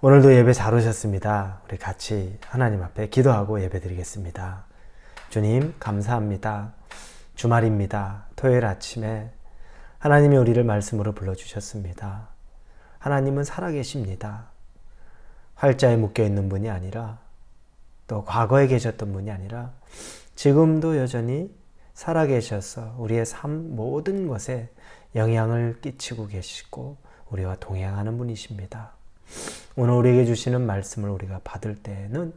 오늘도 예배 잘 오셨습니다. 우리 같이 하나님 앞에 기도하고 예배 드리겠습니다. 주님, 감사합니다. 주말입니다. 토요일 아침에 하나님이 우리를 말씀으로 불러주셨습니다. 하나님은 살아계십니다. 활자에 묶여있는 분이 아니라, 또 과거에 계셨던 분이 아니라 지금도 여전히 살아계셔서 우리의 삶 모든 것에 영향을 끼치고 계시고 우리와 동행하는 분이십니다. 오늘 우리에게 주시는 말씀을 우리가 받을 때에는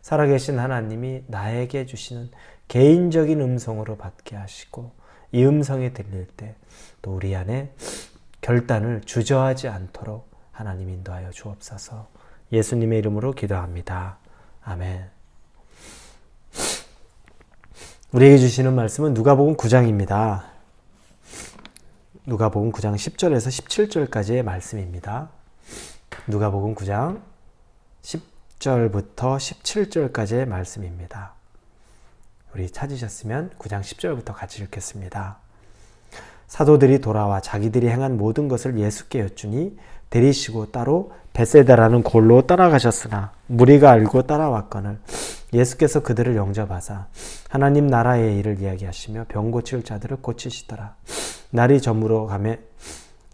살아계신 하나님이 나에게 주시는 개인적인 음성으로 받게 하시고, 이 음성이 들릴 때 또 우리 안에 결단을 주저하지 않도록 하나님 인도하여 주옵소서. 예수님의 이름으로 기도합니다. 아멘. 우리에게 주시는 말씀은 누가복음 9장입니다. 누가복음 9장 10절에서 17절까지의 말씀입니다. 누가복음 9장 10절부터 17절까지의 말씀입니다. 우리 찾으셨으면 9장 10절부터 같이 읽겠습니다. 사도들이 돌아와 자기들이 행한 모든 것을 예수께 여쭈니 데리시고 따로 벳세다라는 골로 따라가셨으나 무리가 알고 따라왔거늘 예수께서 그들을 영접하사 하나님 나라의 일을 이야기하시며 병 고칠 자들을 고치시더라. 날이 저물어 가매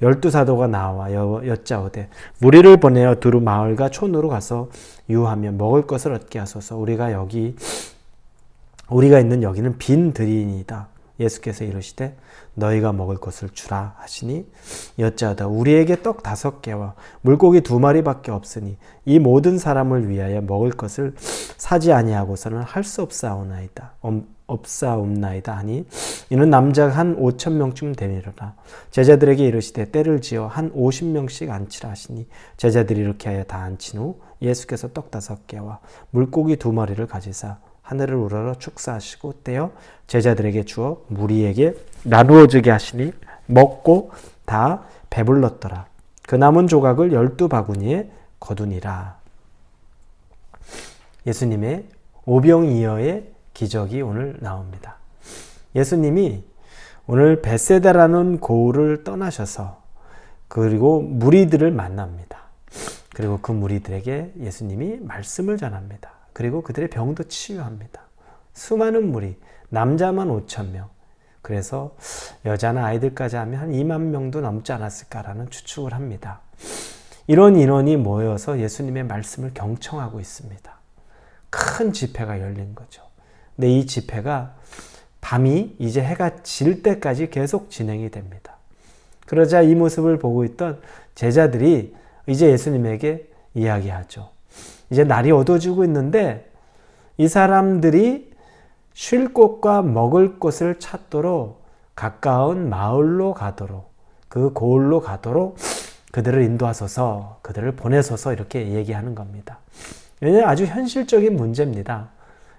12사도가 나와 여짜오되 무리를 보내어 두루 마을과 촌으로 가서 유하며 먹을 것을 얻게 하소서. 우리가 있는 여기는 빈 들이니이다. 예수께서 이르시되 너희가 먹을 것을 주라 하시니 여짜오다 우리에게 떡 5개와 물고기 2마리밖에 없으니 이 모든 사람을 위하여 먹을 것을 사지 아니하고서는 할 수 없사옵나이다 하니 이는 남자가 한 5,000명쯤 되리라. 제자들에게 이르시되 때를 지어 한 50명씩 앉히라 하시니 제자들이 이렇게 하여 다 앉힌 후 예수께서 떡 5개와 물고기 2마리를 가지사 하늘을 우러러 축사하시고 떼어 제자들에게 주어 무리에게 나누어 주게 하시니 먹고 다 배불렀더라. 그 남은 조각을 12바구니에 거두니라. 예수님의 오병이어의 기적이 오늘 나옵니다. 예수님이 오늘 벳세다라는 고을을 떠나셔서 그리고 무리들을 만납니다. 그리고 그 무리들에게 예수님이 말씀을 전합니다. 그리고 그들의 병도 치유합니다. 수많은 무리, 남자만 5,000명, 그래서 여자나 아이들까지 하면 한 2만 명도 넘지 않았을까라는 추측을 합니다. 이런 인원이 모여서 예수님의 말씀을 경청하고 있습니다. 큰 집회가 열린 거죠. 근데 이 집회가 밤이 이제 해가 질 때까지 계속 진행이 됩니다. 그러자 이 모습을 보고 있던 제자들이 이제 예수님에게 이야기하죠. 이제 날이 어두워지고 있는데 이 사람들이 쉴 곳과 먹을 곳을 찾도록 가까운 마을로 가도록, 그 고을로 가도록 그들을 인도하소서, 그들을 보내소서 이렇게 얘기하는 겁니다. 왜냐하면 아주 현실적인 문제입니다.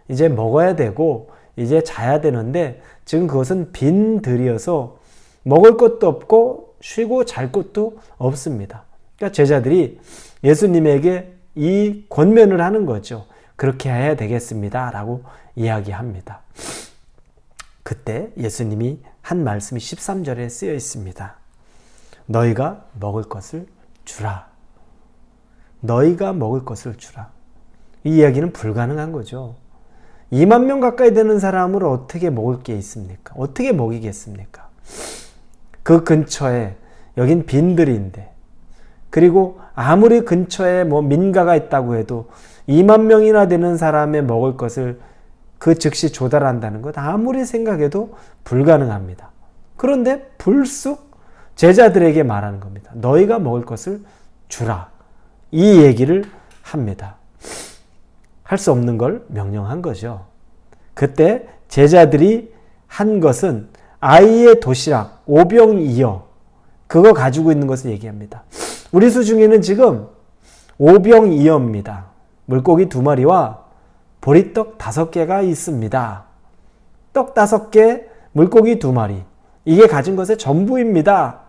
이제 먹어야 되고 이제 자야 되는데 지금 그것은 빈 들이어서 먹을 것도 없고 쉬고 잘 곳도 없습니다. 그러니까 제자들이 예수님에게 이 권면을 하는 거죠. 그렇게 해야 되겠습니다 라고 이야기합니다. 그때 예수님이 한 말씀이 13절에 쓰여 있습니다. 너희가 먹을 것을 주라. 너희가 먹을 것을 주라. 이 이야기는 불가능한 거죠. 2만 명 가까이 되는 사람을 어떻게 먹을 게 있습니까? 어떻게 먹이겠습니까? 그 근처에 여긴 빈들인데, 그리고 아무리 근처에 민가가 있다고 해도 2만 명이나 되는 사람의 먹을 것을 그 즉시 조달한다는 것 아무리 생각해도 불가능합니다. 그런데 불쑥 제자들에게 말하는 겁니다. 너희가 먹을 것을 주라. 이 얘기를 합니다. 할 수 없는 걸 명령한 거죠. 그때 제자들이 한 것은 아이의 도시락, 오병이어, 그거 가지고 있는 것을 얘기합니다. 우리 수중에는 지금 오병이어입니다. 물고기 2마리와 보리떡 5개가 있습니다. 떡 5개, 물고기 2마리. 이게 가진 것의 전부입니다.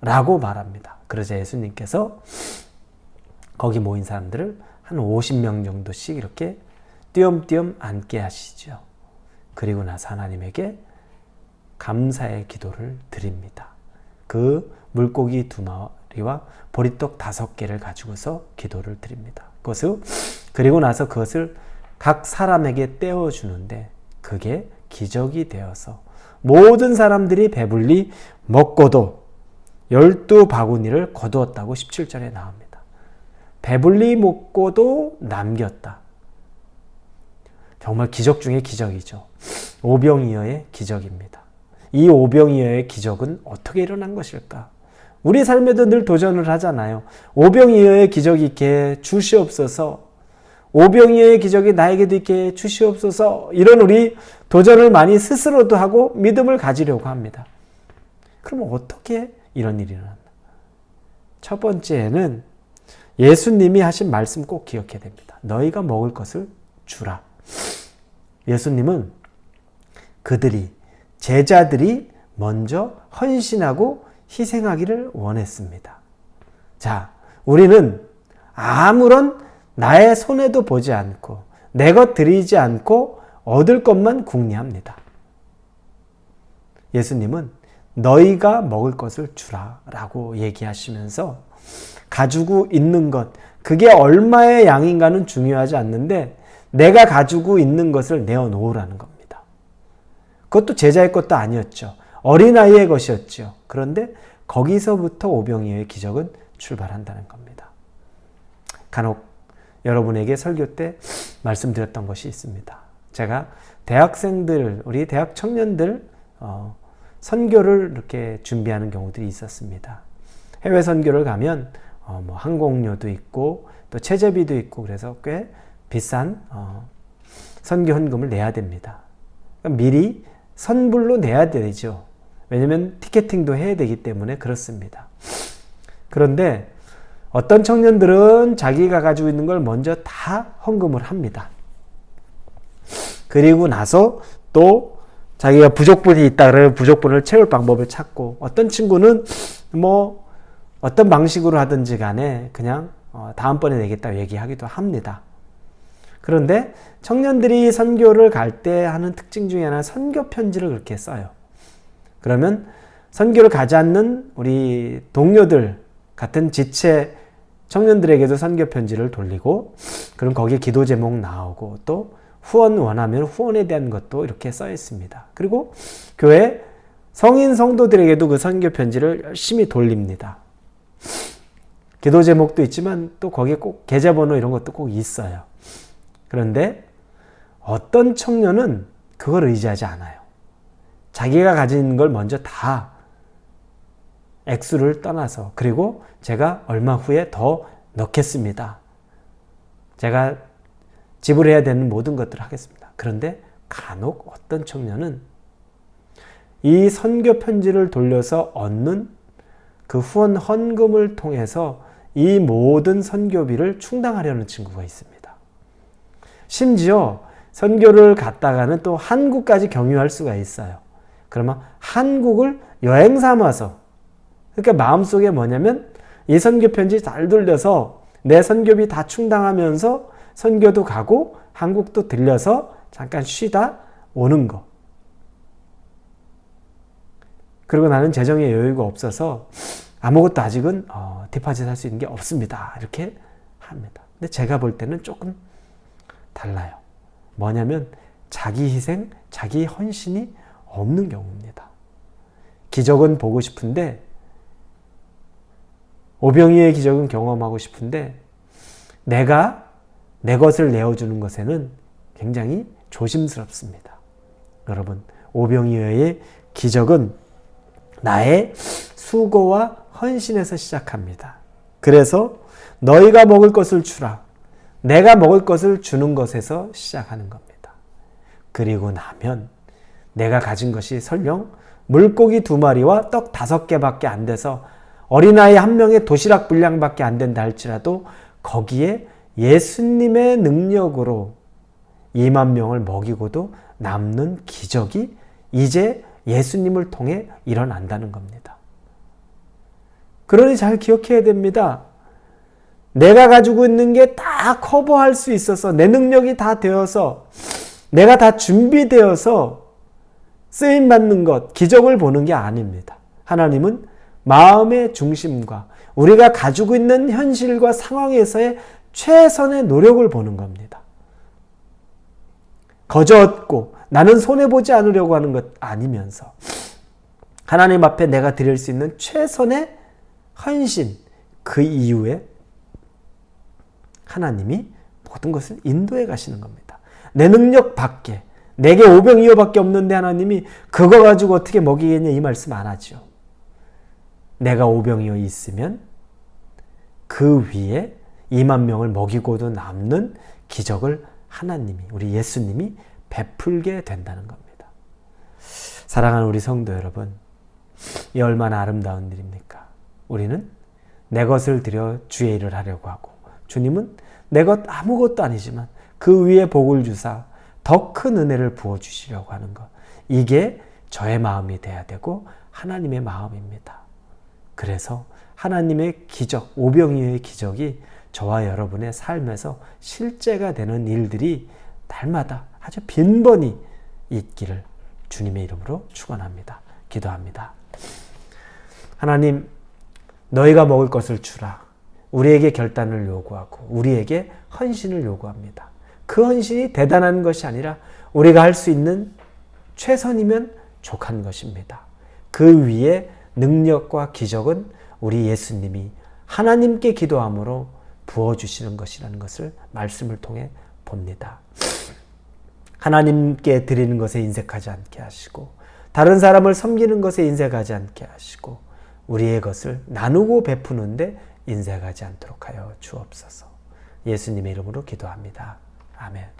라고 말합니다. 그러자 예수님께서 거기 모인 사람들을 한 50명 정도씩 이렇게 띄엄띄엄 앉게 하시죠. 그리고 나서 하나님에게 감사의 기도를 드립니다. 그 물고기 2마리와 보리떡 5개를 가지고서 기도를 드립니다. 그리고 나서 그것을 각 사람에게 떼어주는데 그게 기적이 되어서 모든 사람들이 배불리 먹고도 12바구니를 거두었다고 17절에 나옵니다. 배불리 먹고도 남겼다. 정말 기적 중에 기적이죠. 오병이어의 기적입니다. 이 오병이어의 기적은 어떻게 일어난 것일까? 우리 삶에도 늘 도전을 하잖아요. 오병이어의 기적이 있게 주시옵소서. 오병이어의 기적이 나에게도 있게 주시옵소서. 이런 우리 도전을 많이 스스로도 하고 믿음을 가지려고 합니다. 그럼 어떻게 이런 일이 일어났나? 첫 번째는 예수님이 하신 말씀 꼭 기억해야 됩니다. 너희가 먹을 것을 주라. 예수님은 제자들이 먼저 헌신하고 희생하기를 원했습니다. 자, 우리는 아무런 나의 손에도 보지 않고 내 것 드리지 않고 얻을 것만 궁리합니다. 예수님은 너희가 먹을 것을 주라 라고 얘기하시면서 가지고 있는 것, 그게 얼마의 양인가는 중요하지 않는데 내가 가지고 있는 것을 내어놓으라는 겁니다. 그것도 제자의 것도 아니었죠. 어린아이의 것이었죠. 그런데 거기서부터 오병이어의 기적은 출발한다는 겁니다. 간혹 여러분에게 설교 때 말씀드렸던 것이 있습니다. 제가 대학생들, 우리 대학 청년들 선교를 이렇게 준비하는 경우들이 있었습니다. 해외 선교를 가면 항공료도 있고 또 체제비도 있고 그래서 꽤 비싼 선교 헌금을 내야 됩니다. 그러니까 미리 선불로 내야 되죠. 왜냐하면 티켓팅도 해야 되기 때문에 그렇습니다. 그런데 어떤 청년들은 자기가 가지고 있는 걸 먼저 다 헌금을 합니다. 그리고 나서 또 자기가 부족분이 있다 그러면 부족분을 채울 방법을 찾고 어떤 친구는 어떤 방식으로 하든지 간에 그냥 다음번에 내겠다고 얘기하기도 합니다. 그런데 청년들이 선교를 갈 때 하는 특징 중에 하나는 선교 편지를 그렇게 써요. 그러면 선교를 가지 않는 우리 동료들 같은 지체 청년들에게도 선교 편지를 돌리고 그럼 거기에 기도 제목 나오고 또 후원 원하면 후원에 대한 것도 이렇게 써 있습니다. 그리고 교회 성인 성도들에게도 그 선교 편지를 열심히 돌립니다. 기도 제목도 있지만 또 거기에 꼭 계좌번호 이런 것도 꼭 있어요. 그런데 어떤 청년은 그걸 의지하지 않아요. 자기가 가진 걸 먼저 다 액수를 떠나서 그리고 제가 얼마 후에 더 넣겠습니다. 제가 지불해야 되는 모든 것들을 하겠습니다. 그런데 간혹 어떤 청년은 이 선교 편지를 돌려서 얻는 그 후원 헌금을 통해서 이 모든 선교비를 충당하려는 친구가 있습니다. 심지어 선교를 갔다가는 또 한국까지 경유할 수가 있어요. 그러면 한국을 여행 삼아서 그러니까 마음속에 뭐냐면 이 선교 편지 잘 돌려서 내 선교비 다 충당하면서 선교도 가고 한국도 들려서 잠깐 쉬다 오는 거. 그리고 나는 재정에 여유가 없어서 아무것도 아직은 디파짓 할 수 있는 게 없습니다. 이렇게 합니다. 근데 제가 볼 때는 조금 달라요. 뭐냐면 자기 희생, 자기 헌신이 없는 경우입니다. 기적은 보고 싶은데 오병이어의 기적은 경험하고 싶은데 내가 내 것을 내어주는 것에는 굉장히 조심스럽습니다. 여러분, 오병이어의 기적은 나의 수고와 헌신에서 시작합니다. 그래서 너희가 먹을 것을 주라. 내가 먹을 것을 주는 것에서 시작하는 겁니다. 그리고 나면 내가 가진 것이 설령 물고기 2마리와 떡 5개밖에 안 돼서 어린아이 1명의 도시락 분량밖에 안 된다 할지라도 거기에 예수님의 능력으로 2만 명을 먹이고도 남는 기적이 이제 예수님을 통해 일어난다는 겁니다. 그러니 잘 기억해야 됩니다. 내가 가지고 있는 게 다 커버할 수 있어서 내 능력이 다 되어서 내가 다 준비되어서 쓰임받는 것, 기적을 보는 게 아닙니다. 하나님은 마음의 중심과 우리가 가지고 있는 현실과 상황에서의 최선의 노력을 보는 겁니다. 거저 얻고 나는 손해보지 않으려고 하는 것 아니면서 하나님 앞에 내가 드릴 수 있는 최선의 헌신, 그 이후에 하나님이 모든 것을 인도해 가시는 겁니다. 내 능력 밖에, 내게 오병이어밖에 없는데 하나님이 그거 가지고 어떻게 먹이겠냐 이 말씀 안 하죠. 내가 오병이어 있으면 그 위에 2만 명을 먹이고도 남는 기적을 하나님이, 우리 예수님이 베풀게 된다는 겁니다. 사랑하는 우리 성도 여러분, 이 얼마나 아름다운 일입니까? 우리는 내 것을 들여 주의 일을 하려고 하고, 주님은 내 것 아무것도 아니지만 그 위에 복을 주사 더 큰 은혜를 부어주시려고 하는 것, 이게 저의 마음이 돼야 되고 하나님의 마음입니다. 그래서 하나님의 기적, 오병이어의 기적이 저와 여러분의 삶에서 실제가 되는 일들이 날마다 아주 빈번히 있기를 주님의 이름으로 축원합니다. 기도합니다. 하나님, 너희가 먹을 것을 주라. 우리에게 결단을 요구하고 우리에게 헌신을 요구합니다. 그 헌신이 대단한 것이 아니라 우리가 할 수 있는 최선이면 족한 것입니다. 그 위에 능력과 기적은 우리 예수님이 하나님께 기도함으로 부어주시는 것이라는 것을 말씀을 통해 봅니다. 하나님께 드리는 것에 인색하지 않게 하시고 다른 사람을 섬기는 것에 인색하지 않게 하시고 우리의 것을 나누고 베푸는데 인색하지 않도록 하여 주옵소서. 예수님의 이름으로 기도합니다. 아멘.